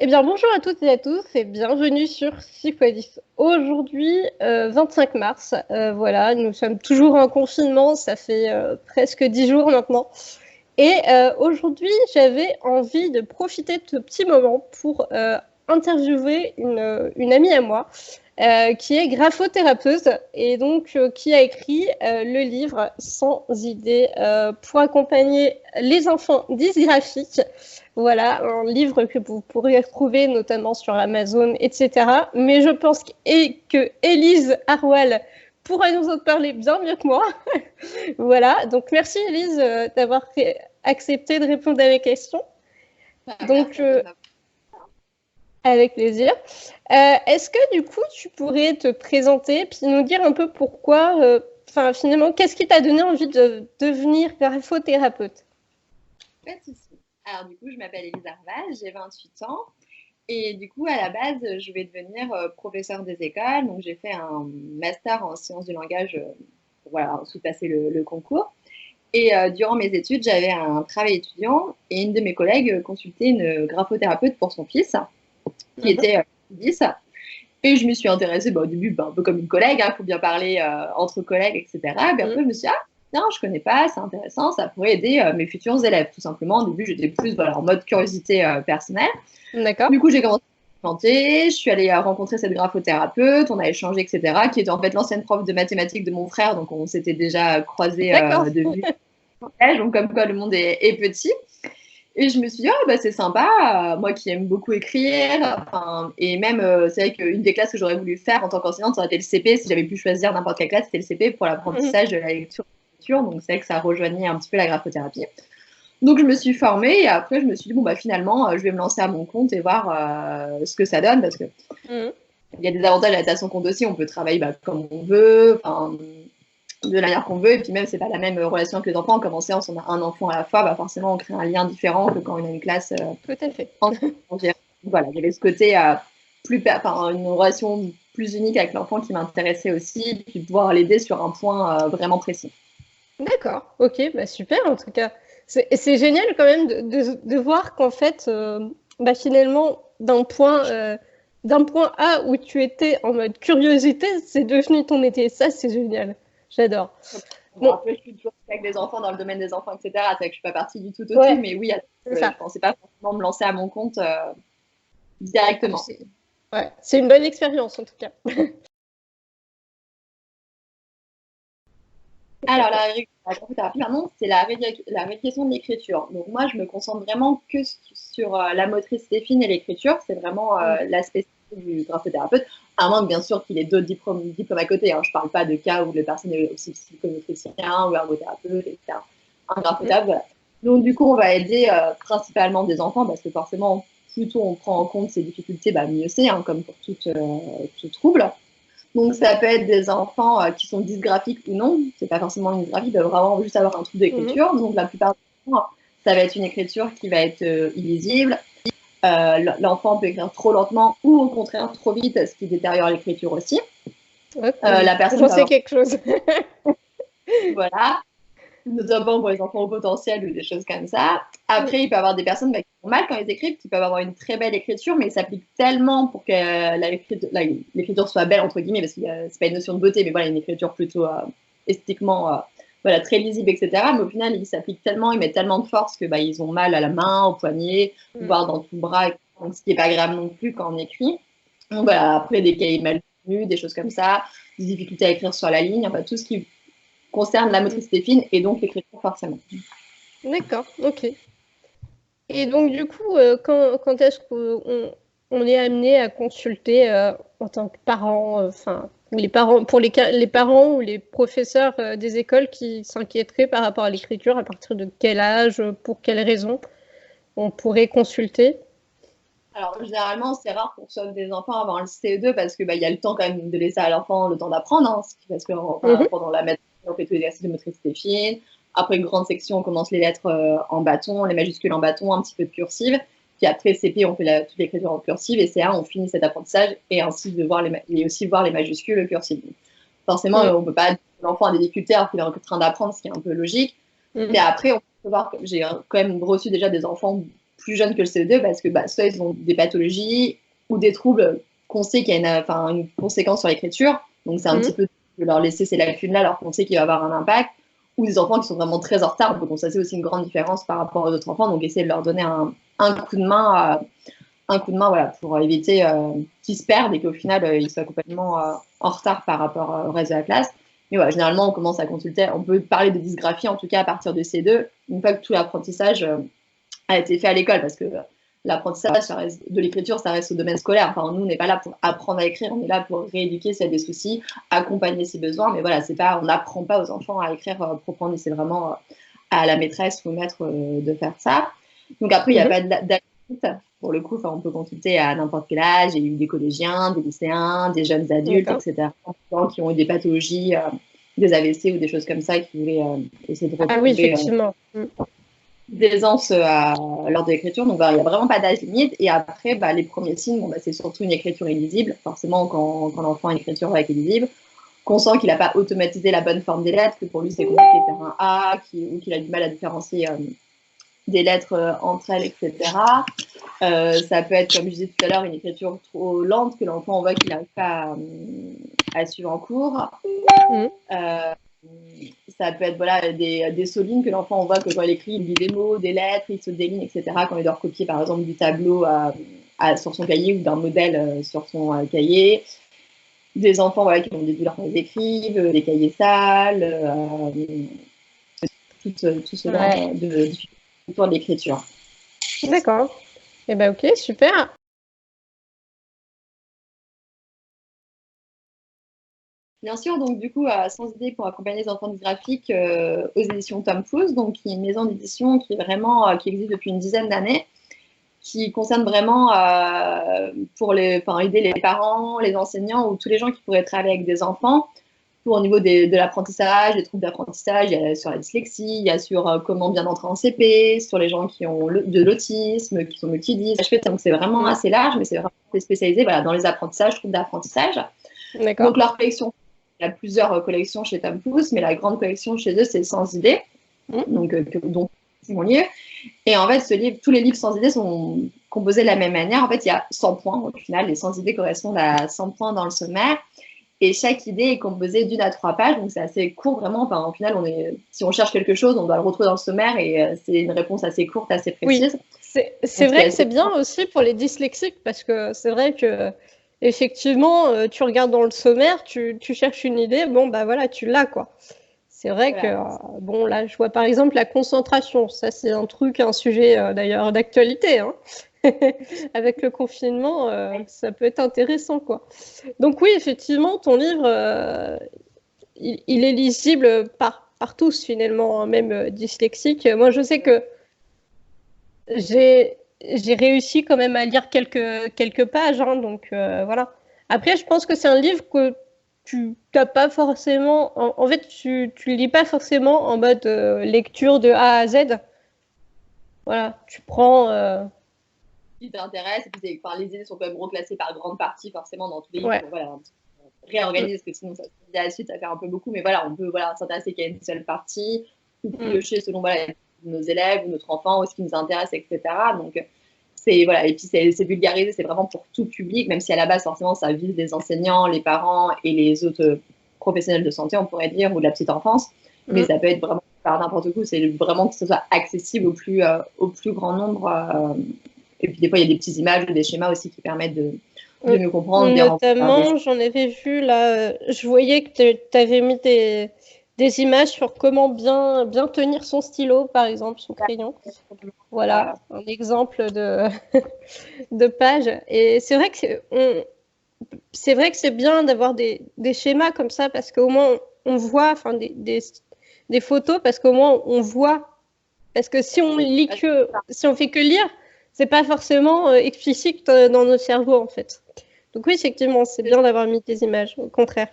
Eh bien, bonjour à toutes et à tous et bienvenue sur Psychoaddis. Aujourd'hui, 25 mars, voilà, nous sommes toujours en confinement, ça fait presque 10 jours maintenant. Et aujourd'hui, j'avais envie de profiter de ce petit moment pour interviewer une amie à moi qui est graphothérapeute et donc qui a écrit le livre Sans idées pour accompagner les enfants dysgraphiques. Voilà, un livre que vous pourrez retrouver notamment sur Amazon, etc. Mais je pense que Élise Arwal pourra nous en parler bien mieux que moi. Voilà, donc merci Élise d'avoir accepté de répondre à mes questions. Donc, avec plaisir. Est-ce que du coup, tu pourrais te présenter puis nous dire un peu pourquoi, finalement, qu'est-ce qui t'a donné envie de devenir graphothérapeute? Pas de souci. Alors, du coup, je m'appelle Elisa Arval, j'ai 28 ans. Et du coup, à la base, je vais devenir professeure des écoles. Donc, j'ai fait un master en sciences du langage pour voilà, sous-passer le concours. Et durant mes études, j'avais un travail étudiant et une de mes collègues consultait une graphothérapeute pour son fils, qui était 10. Et je me suis intéressée au début un peu comme une collègue, il faut bien parler entre collègues, etc. Et puis après, je me suis dit, ah, tiens, je connais pas, c'est intéressant, ça pourrait aider mes futurs élèves, tout simplement. Au début, j'étais plus en mode curiosité personnelle. D'accord. Du coup, j'ai commencé à chanter, je suis allée rencontrer cette graphothérapeute, on a échangé, etc., qui était en fait l'ancienne prof de mathématiques de mon frère, donc on s'était déjà croisés de vue. Donc comme quoi le monde est petit. Et je me suis dit, oh, bah, c'est sympa, moi qui aime beaucoup écrire. Et même, c'est vrai qu'une des classes que j'aurais voulu faire en tant qu'enseignante, ça aurait été le CP. Si j'avais pu choisir n'importe quelle classe, c'était le CP pour l'apprentissage de la lecture et de l'écriture. Donc, c'est vrai que ça rejoignait un petit peu la graphothérapie. Donc, je me suis formée et après, je me suis dit, bon, bah, finalement, je vais me lancer à mon compte et voir ce que ça donne parce que il y a des avantages à être à son compte aussi. On peut travailler comme on veut. De la manière qu'on veut, et puis même c'est pas la même relation que les enfants. Comme en séance, on a un enfant à la fois, forcément on crée un lien différent que quand on a une classe Tout à fait. voilà, il y avait ce côté une relation plus unique avec l'enfant qui m'intéressait aussi, puis pouvoir l'aider sur un point vraiment précis. D'accord, ok, bah super en tout cas. C'est génial quand même de voir qu'en fait, finalement, d'un point A où tu étais en mode curiosité, c'est devenu ton métier. Ça, c'est génial. J'adore. Bon, après, je suis toujours avec des enfants dans le domaine des enfants, etc. C'est vrai que je suis pas partie du tout au-dessus, Ouais, mais oui, ça. je pensais pas forcément me lancer à mon compte directement. C'est une bonne expérience en tout cas. Alors, la graphithérapie, pardon, c'est la rééducation de l'écriture. Donc, moi, je me concentre vraiment que sur la motricité fine et l'écriture. C'est vraiment l'aspect du graphothérapeute. À moins, bien sûr, qu'il ait d'autres diplômes à côté. Hein. Je ne parle pas de cas où la personne est aussi psychomotricien ou ergothérapeute, etc. Un graphothérapeute, voilà. Donc, du coup, on va aider principalement des enfants parce que forcément, plus tôt on prend en compte ces difficultés, mieux c'est, hein, comme pour tout trouble. Donc, ça peut être des enfants qui sont dysgraphiques ou non. C'est pas forcément une graphie, ils peuvent vraiment juste avoir un trouble d'écriture. Donc, la plupart du temps, ça va être une écriture qui va être illisible. L'enfant peut écrire trop lentement ou au contraire trop vite, ce qui détériore l'écriture aussi. La personne J'en sais quelque chose. Voilà, notamment pour les enfants au potentiel ou des choses comme ça. Après, il peut y avoir des personnes qui ont mal quand ils écrivent, qui peuvent avoir une très belle écriture, mais ils s'appliquent tellement pour que l'écriture soit belle, entre guillemets, parce que c'est pas une notion de beauté, mais voilà, une écriture plutôt esthétiquement voilà, très lisible, etc. Mais au final, ils s'appliquent tellement, ils mettent tellement de force que ils ont mal à la main, au poignet, voire dans tout le bras, donc, ce qui n'est pas grave non plus quand on écrit. Donc voilà, après des cahiers mal tenus, des choses comme ça, des difficultés à écrire sur la ligne, enfin tout ce qui concerne la motricité fine et donc l'écriture forcément. D'accord, ok. Et donc du coup, quand est-ce qu'on est amené à consulter en tant que parent, les parents, pour les parents ou les professeurs des écoles qui s'inquiéteraient par rapport à l'écriture, à partir de quel âge, pour quelles raisons on pourrait consulter? Alors généralement c'est rare qu'on sauve des enfants avant le CE2 parce que y a le temps quand même de laisser à l'enfant le temps d'apprendre, hein, parce que pendant la maths on fait tous les exercices de motricité fine. Après une grande section on commence les lettres en bâton, les majuscules en bâton, un petit peu de cursive. Puis après CP on fait toute l'écriture en cursive et CA on finit cet apprentissage et ainsi de voir et aussi voir les majuscules cursives. Forcément on peut pas l'enfant a des difficultés alors qu'il est en train d'apprendre, ce qui est un peu logique. Mais après on peut voir, j'ai quand même reçu déjà des enfants plus jeunes que le CE2 parce que soit ils ont des pathologies ou des troubles qu'on sait qu'il y a une conséquence sur l'écriture. Donc, c'est un petit peu de leur laisser ces lacunes-là alors qu'on sait qu'il va avoir un impact. Ou des enfants qui sont vraiment très en retard. Donc, ça, c'est aussi une grande différence par rapport aux autres enfants. Donc, essayer de leur donner un coup de main, voilà, pour éviter qu'ils se perdent et qu'au final, ils soient complètement en retard par rapport au reste de la classe. Mais voilà, généralement, on commence à consulter. On peut parler de dysgraphie, en tout cas, à partir de C2, une fois que tout l'apprentissage a été fait à l'école, parce que l'apprentissage de l'écriture, ça reste au domaine scolaire. Enfin, nous, on n'est pas là pour apprendre à écrire, on est là pour rééduquer s'il y a des soucis, accompagner ses besoins. Mais voilà, on n'apprend pas aux enfants à écrire proprement dit. C'est vraiment à la maîtresse ou au maître de faire ça. Donc après, il n'y a pas d'adulte. Pour le coup, on peut consulter à n'importe quel âge. Il y a eu des collégiens, des lycéens, des jeunes adultes, etc. Qui ont eu des pathologies, des AVC ou des choses comme ça, qui voulaient essayer de retrouver... Ah oui, effectivement. D'aisance lors de l'écriture. Donc, il n'y a vraiment pas d'âge limite. Et après, les premiers signes, c'est surtout une écriture illisible. Forcément, quand l'enfant a une écriture illisible, qu'on sent qu'il n'a pas automatisé la bonne forme des lettres, que pour lui, c'est compliqué de faire un A, ou qu'il a du mal à différencier des lettres entre elles, etc. Ça peut être, comme je disais tout à l'heure, une écriture trop lente, que l'enfant, on voit qu'il n'arrive pas à suivre en cours. Ça peut être des solines que l'enfant, on voit que quand il écrit, il lit des mots, des lettres, il saute des lignes, etc. Quand il doit recopier, par exemple, du tableau sur son cahier ou d'un modèle sur son cahier. Des enfants qui ont des douleurs quand ils écrivent, des cahiers sales, tout ce genre de difficultés autour de l'écriture. D'accord. Eh bien, ok, super. Bien sûr, donc du coup, Sans idée pour accompagner les enfants dysgraphiques aux éditions Tom Pouce, donc qui est une maison d'édition qui existe depuis une dizaine d'années, qui concerne vraiment aider les parents, les enseignants ou tous les gens qui pourraient travailler avec des enfants au niveau de l'apprentissage, des troubles d'apprentissage. Il y a sur la dyslexie, il y a sur comment bien entrer en CP, sur les gens qui ont de l'autisme, qui sont multidys. Donc c'est vraiment assez large, mais c'est vraiment spécialisé dans les apprentissages, troubles d'apprentissage. Donc leur collection, il y a plusieurs collections chez Tom Pouce, mais la grande collection chez eux, c'est Sans idée, donc c'est mon livre. Et en fait, tous les livres Sans idée sont composés de la même manière. En fait, il y a 100 points. Au final, les Sans idées correspondent à 100 points dans le sommaire. Et chaque idée est composée d'1 à 3 pages, donc c'est assez court vraiment. Enfin, au final, si on cherche quelque chose, on doit le retrouver dans le sommaire et c'est une réponse assez courte, assez précise. Oui. C'est vrai que c'est bien aussi pour les dyslexiques parce que c'est vrai que effectivement, tu regardes dans le sommaire, tu cherches une idée, voilà, tu l'as quoi. C'est vrai que là, je vois par exemple la concentration. Ça, c'est un sujet d'ailleurs d'actualité. Hein. Avec le confinement, ça peut être intéressant, quoi. Donc oui, effectivement, ton livre, il est lisible par tous, finalement, hein, même dyslexique. Moi, je sais que j'ai réussi quand même à lire quelques pages, hein, donc voilà. Après, je pense que c'est un livre que tu n'as pas forcément... En fait, tu lis pas forcément en mode lecture de A à Z. Voilà, tu prends... qui t'intéresse, et puis les idées sont quand même reclassées par grande partie forcément dans tous les livres, réorganiser, parce que sinon ça se dit à la suite, ça fait un peu beaucoup, mais on peut s'intéresser qu'à une seule partie, ou piocher selon nos élèves ou notre enfant, ou ce qui nous intéresse, etc. Donc et puis c'est vulgarisé, c'est vraiment pour tout public, même si à la base forcément ça vise les enseignants, les parents et les autres professionnels de santé, on pourrait dire, ou de la petite enfance, mais ça peut être vraiment par n'importe où, c'est vraiment que ce soit accessible au plus grand nombre. Et puis des fois, il y a des petites images ou des schémas aussi qui permettent de mieux comprendre. Notamment, j'en avais vu là, je voyais que tu avais mis des images sur comment bien tenir son stylo, par exemple, son crayon. Voilà, un exemple de page. Et c'est vrai que c'est bien d'avoir des schémas comme ça parce qu'au moins on voit, des photos parce qu'au moins on voit. Parce que si on fait que lire, c'est pas forcément explicite dans notre cerveau en fait. Donc oui, effectivement, c'est bien d'avoir mis des images, au contraire.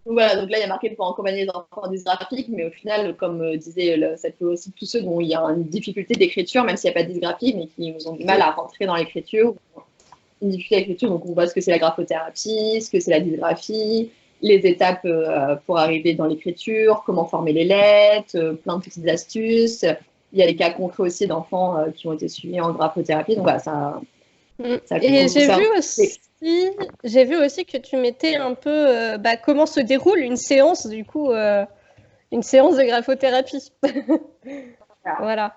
Donc voilà, donc là, il y a marqué pour accompagner les enfants dysgraphiques, mais au final, comme disait, ça fait aussi tous ceux dont il y a une difficulté d'écriture, même s'il n'y a pas de dysgraphie, mais qui ont du mal à rentrer dans l'écriture, une difficulté d'écriture, donc on voit ce que c'est la graphothérapie, ce que c'est la dysgraphie, les étapes pour arriver dans l'écriture, comment former les lettres, plein de petites astuces. il y a des cas concrets aussi d'enfants qui ont été suivis en graphothérapie. Donc voilà, Et j'ai vu aussi que tu mettais un peu comment se déroule une séance, du coup, une séance de graphothérapie. Voilà.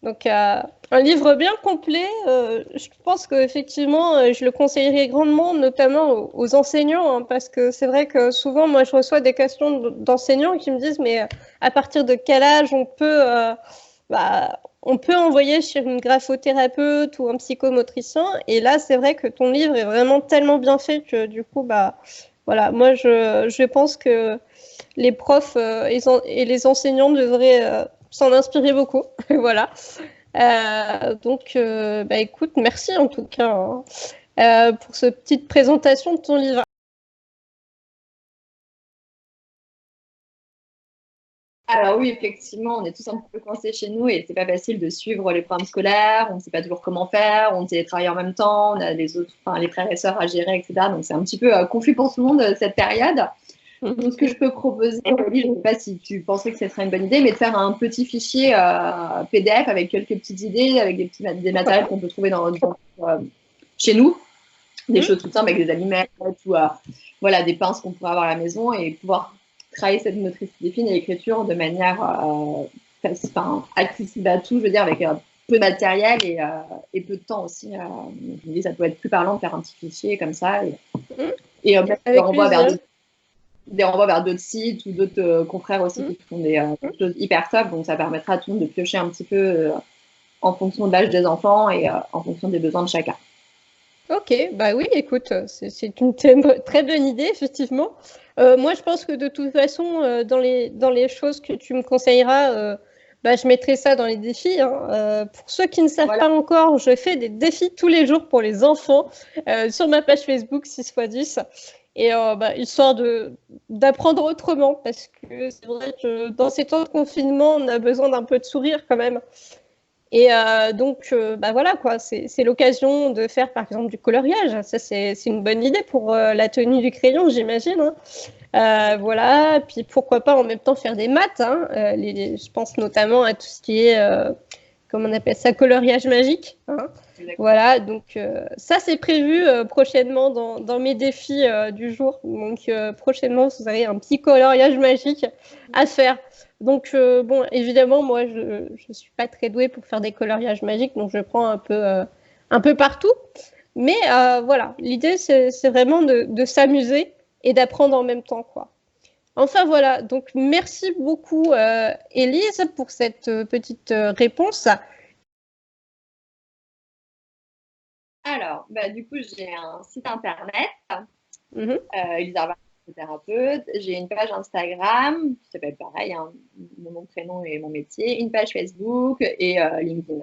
Donc, un livre bien complet. Je pense qu'effectivement, je le conseillerais grandement, notamment aux enseignants, hein, parce que c'est vrai que souvent, moi, je reçois des questions d'enseignants qui me disent, mais à partir de quel âge on peut envoyer chez une graphothérapeute ou un psychomotricien? Et là, c'est vrai que ton livre est vraiment tellement bien fait que du coup, voilà, moi, je pense que les profs et les enseignants devraient s'en inspirer beaucoup. Voilà. Donc, écoute, merci en tout cas pour cette petite présentation de ton livre. Alors oui, effectivement, on est tous un peu coincés chez nous et c'est pas facile de suivre les programmes scolaires. On ne sait pas toujours comment faire. On télétravaille en même temps. On a les frères et sœurs à gérer, etc. Donc c'est un petit peu confus pour tout le monde cette période. Donc, ce que je peux proposer, Aurélie, je ne sais pas si tu pensais que ce serait une bonne idée, mais de faire un petit fichier PDF avec quelques petites idées, avec des matériels qu'on peut trouver chez nous, des choses toutes simples avec des allumettes ou voilà, des pinces qu'on pourrait avoir à la maison et pouvoir travailler cette motricité fine et l'écriture de manière accessible à tout, je veux dire, avec peu de matériel et peu de temps aussi. Je me dis, ça peut être plus parlant de faire un petit fichier comme ça et on renvoie vers d'autres sites ou d'autres confrères aussi qui font des choses hyper top. Donc, ça permettra à tout le monde de piocher un petit peu en fonction de l'âge des enfants et en fonction des besoins de chacun. Ok, bah oui, écoute, c'est une très bonne idée, effectivement. Moi, je pense que de toute façon, dans les choses que tu me conseilleras, je mettrai ça dans les défis. Hein. Pour ceux qui ne savent pas encore, je fais des défis tous les jours pour les enfants sur ma page Facebook 6x10. Et histoire d'apprendre autrement, parce que c'est vrai que dans ces temps de confinement, on a besoin d'un peu de sourire quand même. Et donc, voilà, quoi, c'est l'occasion de faire, par exemple, du coloriage. Ça, c'est une bonne idée pour la tenue du crayon, j'imagine. Hein. Voilà, puis pourquoi pas en même temps faire des maths. Hein. Je pense notamment à tout ce qui est, comment on appelle ça, coloriage magique. Hein. Voilà, donc ça, c'est prévu prochainement dans mes défis du jour. Donc, prochainement, vous aurez un petit coloriage magique à faire. Donc, bon, évidemment, moi, je ne suis pas très douée pour faire des coloriages magiques, donc je prends un peu partout. Mais voilà, l'idée, c'est vraiment de s'amuser et d'apprendre en même temps, quoi. Enfin, voilà. Donc, merci beaucoup, Élise, pour cette petite réponse. Alors, du coup, j'ai un site internet, Elisa thérapeute. J'ai une page Instagram qui s'appelle pareil, hein, mon nom, prénom et mon métier, une page Facebook et LinkedIn.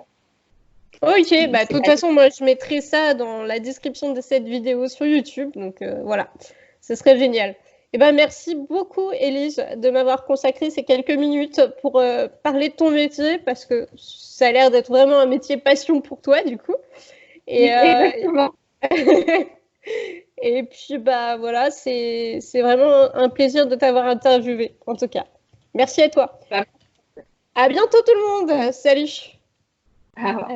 Ok, de toute façon, moi, je mettrai ça dans la description de cette vidéo sur YouTube. Donc, voilà, ce serait génial. Et merci beaucoup, Élise, de m'avoir consacré ces quelques minutes pour parler de ton métier, parce que ça a l'air d'être vraiment un métier passion pour toi, du coup. Et, exactement. Et puis, voilà, c'est vraiment un plaisir de t'avoir interviewé, en tout cas. Merci à toi. À bientôt tout le monde. Salut. Au revoir.